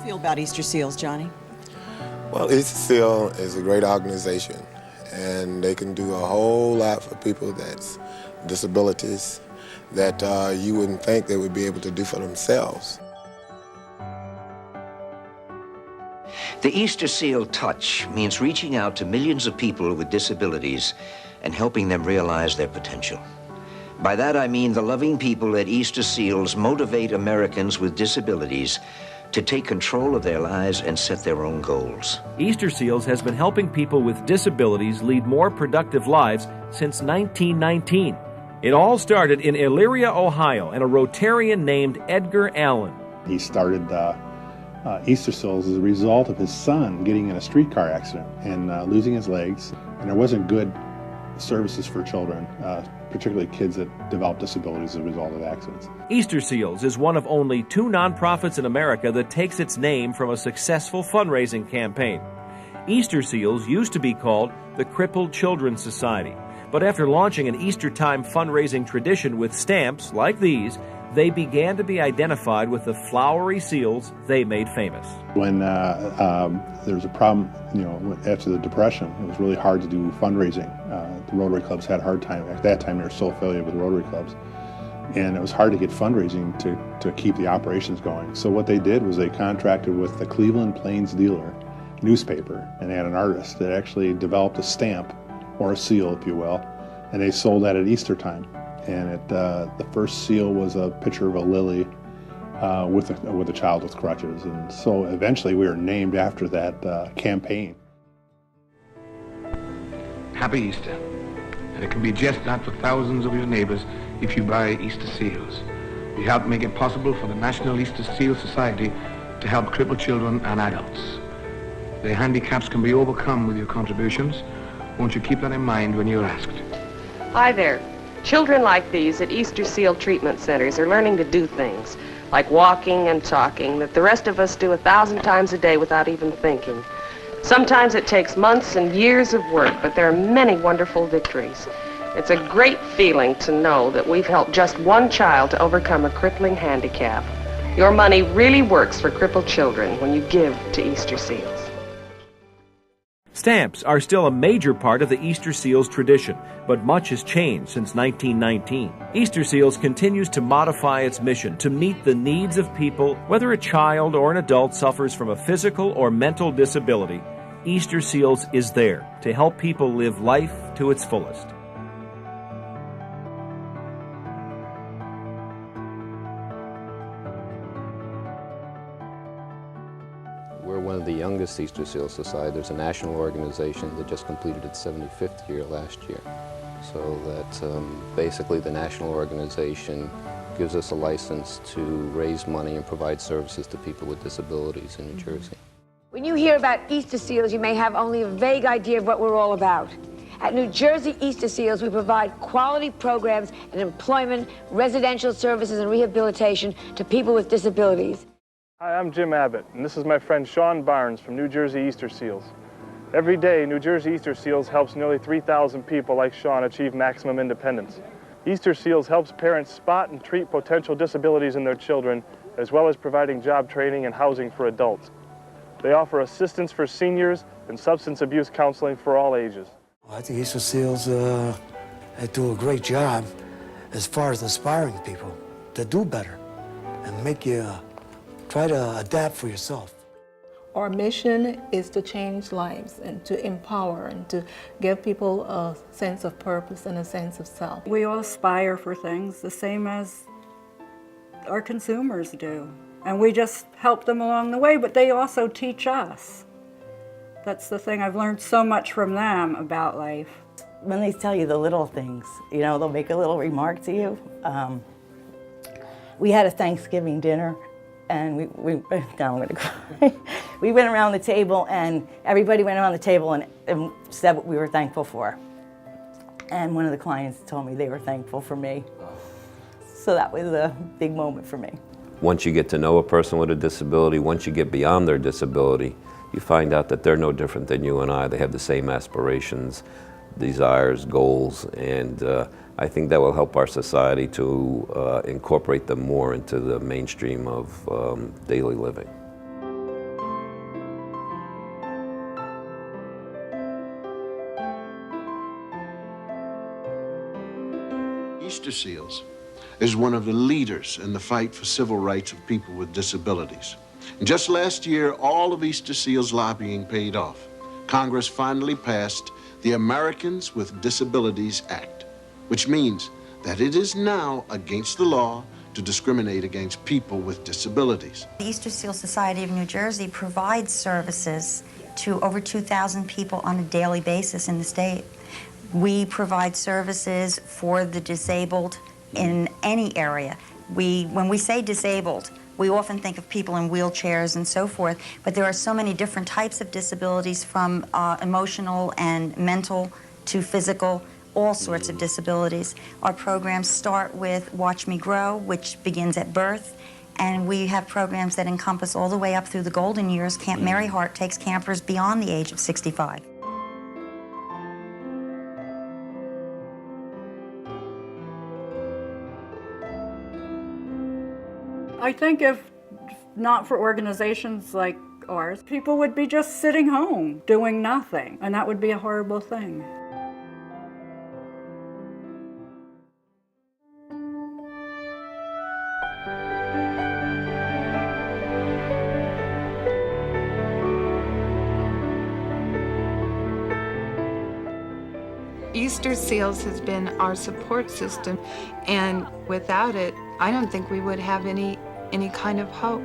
feel about Easter Seals, Johnny? Well, Easter Seal is a great organization, and they can do a whole lot for people that's disabilities that you wouldn't think they would be able to do for themselves. The Easter Seal Touch means reaching out to millions of people with disabilities and helping them realize their potential. By that I mean the loving people at Easter Seals motivate Americans with disabilities to take control of their lives and set their own goals. Easter Seals has been helping people with disabilities lead more productive lives since 1919. It all started in Elyria, Ohio, and a Rotarian named Edgar Allen. He started Easter Seals as a result of his son getting in a streetcar accident and losing his legs, and there wasn't good services for children, particularly kids that develop disabilities as a result of accidents. Easter Seals is one of only 2 nonprofits in America that takes its name from a successful fundraising campaign. Easter Seals used to be called the Crippled Children's Society, but after launching an Easter-time fundraising tradition with stamps like these, they began to be identified with the flowery seals they made famous. When there was a problem, after the Depression, it was really hard to do fundraising. The Rotary clubs had a hard time. At that time, they were so affiliated with Rotary clubs, and it was hard to get fundraising to keep the operations going. So what they did was they contracted with the Cleveland Plains Dealer newspaper, and they had an artist that actually developed a stamp, or a seal, if you will, and they sold that at Easter time. And the first seal was a picture of a lily with a child with crutches. And so eventually we were named after that campaign. Happy Easter. And it can be just that for thousands of your neighbors if you buy Easter Seals. We help make it possible for the National Easter Seal Society to help crippled children and adults. Their handicaps can be overcome with your contributions. Won't you keep that in mind when you're asked? Hi there. Children like these at Easter Seal treatment centers are learning to do things, like walking and talking, that the rest of us do 1,000 times a day without even thinking. Sometimes it takes months and years of work, but there are many wonderful victories. It's a great feeling to know that we've helped just one child to overcome a crippling handicap. Your money really works for crippled children when you give to Easter Seals. Stamps are still a major part of the Easter Seals tradition, but much has changed since 1919. Easter Seals continues to modify its mission to meet the needs of people, whether a child or an adult suffers from a physical or mental disability. Easter Seals is there to help people live life to its fullest. We're one of the youngest Easter Seal Society. There's a national organization that just completed its 75th year last year. So that basically the national organization gives us a license to raise money and provide services to people with disabilities in New Jersey. When you hear about Easter Seals, you may have only a vague idea of what we're all about. At New Jersey Easter Seals, we provide quality programs and employment, residential services, and rehabilitation to people with disabilities. Hi, I'm Jim Abbott, and this is my friend Sean Barnes from New Jersey Easter Seals. Every day, New Jersey Easter Seals helps nearly 3,000 people like Sean achieve maximum independence. Easter Seals helps parents spot and treat potential disabilities in their children, as well as providing job training and housing for adults. They offer assistance for seniors and substance abuse counseling for all ages. Well, I think Easter Seals they do a great job as far as inspiring people to do better and make you try to adapt for yourself. Our mission is to change lives and to empower and to give people a sense of purpose and a sense of self. We all aspire for things the same as our consumers do. And we just help them along the way, but they also teach us. That's the thing, I've learned so much from them about life. When they tell you the little things, they'll make a little remark to you. We had a Thanksgiving dinner, and I'm gonna cry. We went around the table, and everybody went around the table and said what we were thankful for. And one of the clients told me they were thankful for me. So that was a big moment for me. Once you get to know a person with a disability, once you get beyond their disability, you find out that they're no different than you and I. They have the same aspirations, desires, goals, and I think that will help our society to incorporate them more into the mainstream of daily living. Easter Seals is one of the leaders in the fight for civil rights of people with disabilities. And just last year, all of Easter Seals' lobbying paid off. Congress finally passed the Americans with Disabilities Act, which means that it is now against the law to discriminate against people with disabilities. The Easter Seal Society of New Jersey provides services to over 2,000 people on a daily basis in the state. We provide services for the disabled in any area. When we say disabled, we often think of people in wheelchairs and so forth, but there are so many different types of disabilities, from emotional and mental to physical, all sorts of disabilities. Our programs start with Watch Me Grow, which begins at birth, and we have programs that encompass all the way up through the golden years. Camp Mary Hart takes campers beyond the age of 65. I think if not for organizations like ours, people would be just sitting home doing nothing, and that would be a horrible thing. Easter Seals has been our support system, and without it, I don't think we would have any kind of hope.